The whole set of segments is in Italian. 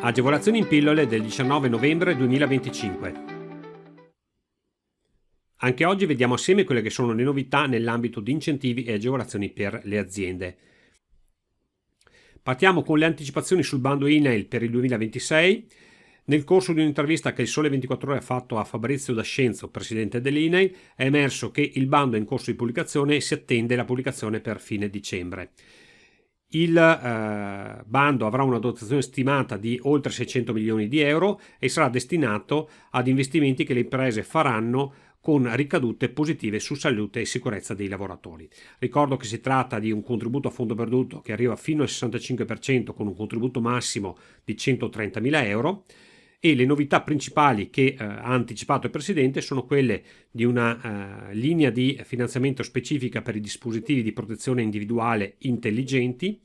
Agevolazioni in pillole del 19 novembre 2025. Anche oggi vediamo assieme quelle che sono le novità nell'ambito di incentivi e agevolazioni per le aziende. Partiamo con le anticipazioni sul bando INAIL per il 2026. Nel corso di un'intervista che il Sole 24 Ore ha fatto a Fabrizio D'Ascenzo, presidente dell'INAIL, è emerso che il bando è in corso di pubblicazione e si attende la pubblicazione per fine dicembre. Il bando avrà una dotazione stimata di oltre 600 milioni di euro e sarà destinato ad investimenti che le imprese faranno con ricadute positive su salute e sicurezza dei lavoratori. Ricordo che si tratta di un contributo a fondo perduto che arriva fino al 65% con un contributo massimo di 130.000 euro. E le novità principali che ha anticipato il Presidente sono quelle di una linea di finanziamento specifica per i dispositivi di protezione individuale intelligenti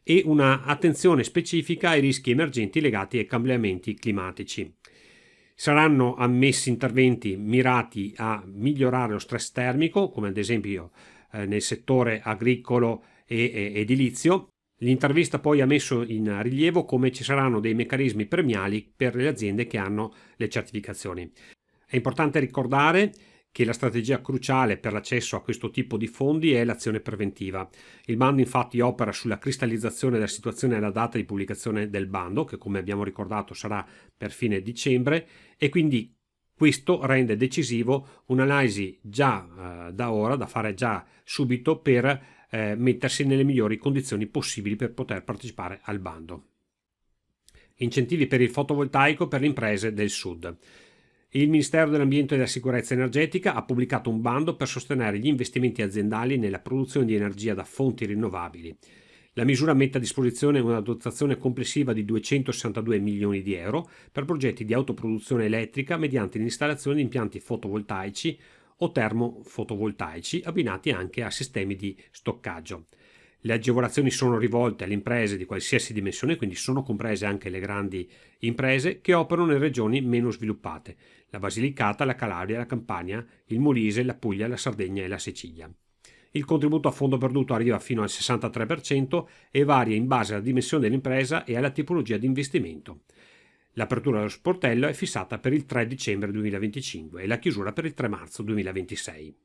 e una attenzione specifica ai rischi emergenti legati ai cambiamenti climatici. Saranno ammessi interventi mirati a migliorare lo stress termico, come ad esempio nel settore agricolo e edilizio. L'intervista poi ha messo in rilievo come ci saranno dei meccanismi premiali per le aziende che hanno le certificazioni. È importante ricordare che la strategia cruciale per l'accesso a questo tipo di fondi è l'azione preventiva. Il bando infatti opera sulla cristallizzazione della situazione alla data di pubblicazione del bando, che come abbiamo ricordato sarà per fine dicembre, e quindi questo rende decisivo un'analisi già da ora, da fare già subito per mettersi nelle migliori condizioni possibili per poter partecipare al bando. Incentivi per il fotovoltaico per le imprese del Sud. Il Ministero dell'Ambiente e della Sicurezza Energetica ha pubblicato un bando per sostenere gli investimenti aziendali nella produzione di energia da fonti rinnovabili. La misura mette a disposizione una dotazione complessiva di 262 milioni di euro per progetti di autoproduzione elettrica mediante l'installazione di impianti fotovoltaici o termofotovoltaici abbinati anche a sistemi di stoccaggio. Le agevolazioni sono rivolte alle imprese di qualsiasi dimensione, quindi sono comprese anche le grandi imprese che operano in regioni meno sviluppate: la Basilicata, la Calabria, la Campania, il Molise, la Puglia, la Sardegna e la Sicilia. Il contributo a fondo perduto arriva fino al 63% e varia in base alla dimensione dell'impresa e alla tipologia di investimento. L'apertura dello sportello è fissata per il 3 dicembre 2025 e la chiusura per il 3 marzo 2026.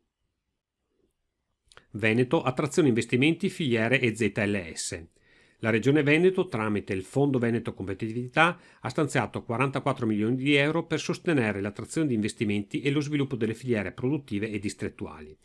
Veneto, attrazione investimenti, filiere e ZLS. La Regione Veneto, tramite il Fondo Veneto Competitività, ha stanziato 44 milioni di euro per sostenere l'attrazione di investimenti e lo sviluppo delle filiere produttive e distrettuali.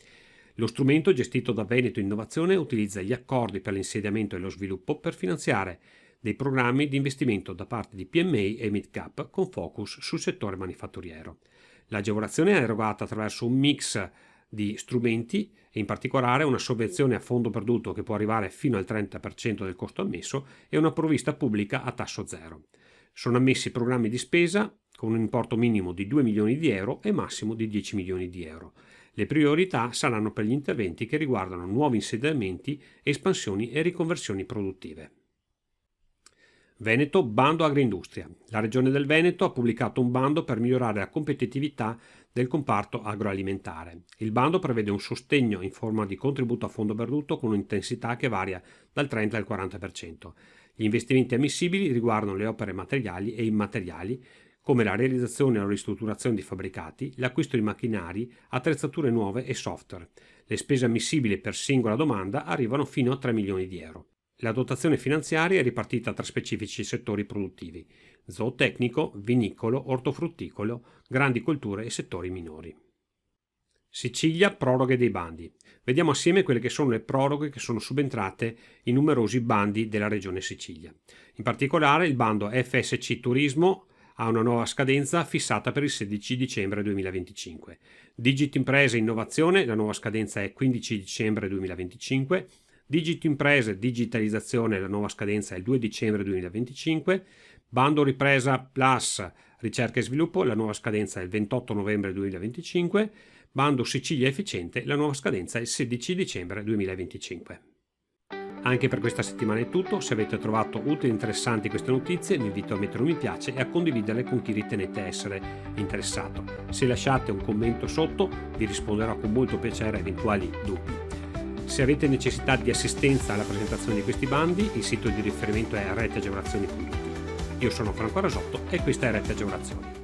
Lo strumento, gestito da Veneto Innovazione, utilizza gli accordi per l'insediamento e lo sviluppo per finanziare dei programmi di investimento da parte di PMI e mid-cap con focus sul settore manifatturiero. L'agevolazione è erogata attraverso un mix di strumenti e in particolare una sovvenzione a fondo perduto che può arrivare fino al 30% del costo ammesso e una provvista pubblica a tasso zero. Sono ammessi programmi di spesa con un importo minimo di 2 milioni di euro e massimo di 10 milioni di euro. Le priorità saranno per gli interventi che riguardano nuovi insediamenti, espansioni e riconversioni produttive. Veneto, bando agroindustria. La Regione del Veneto ha pubblicato un bando per migliorare la competitività del comparto agroalimentare. Il bando prevede un sostegno in forma di contributo a fondo perduto con un'intensità che varia dal 30 al 40%. Gli investimenti ammissibili riguardano le opere materiali e immateriali, come la realizzazione o ristrutturazione di fabbricati, l'acquisto di macchinari, attrezzature nuove e software. Le spese ammissibili per singola domanda arrivano fino a 3 milioni di euro. La dotazione finanziaria è ripartita tra specifici settori produttivi: zootecnico, vinicolo, ortofrutticolo, grandi colture e settori minori. Sicilia, proroghe dei bandi. Vediamo assieme quelle che sono le proroghe che sono subentrate in numerosi bandi della Regione Sicilia. In particolare il bando FSC Turismo ha una nuova scadenza fissata per il 16 dicembre 2025. Digit Imprese Innovazione, la nuova scadenza è 15 dicembre 2025. Digit Imprese Digitalizzazione, la nuova scadenza è il 2 dicembre 2025. Bando Ripresa Plus Ricerca e Sviluppo, la nuova scadenza è il 28 novembre 2025. Bando Sicilia Efficiente, la nuova scadenza è il 16 dicembre 2025. Anche per questa settimana è tutto. Se avete trovato utili e interessanti queste notizie, vi invito a mettere un mi piace e a condividerle con chi ritenete essere interessato. Se lasciate un commento sotto, vi risponderò con molto piacere a eventuali dubbi. Se avete necessità di assistenza alla presentazione di questi bandi, il sito di riferimento è reteagevolazioni.it. Io sono Franco Rasotto e questa è Rete Agevolazioni.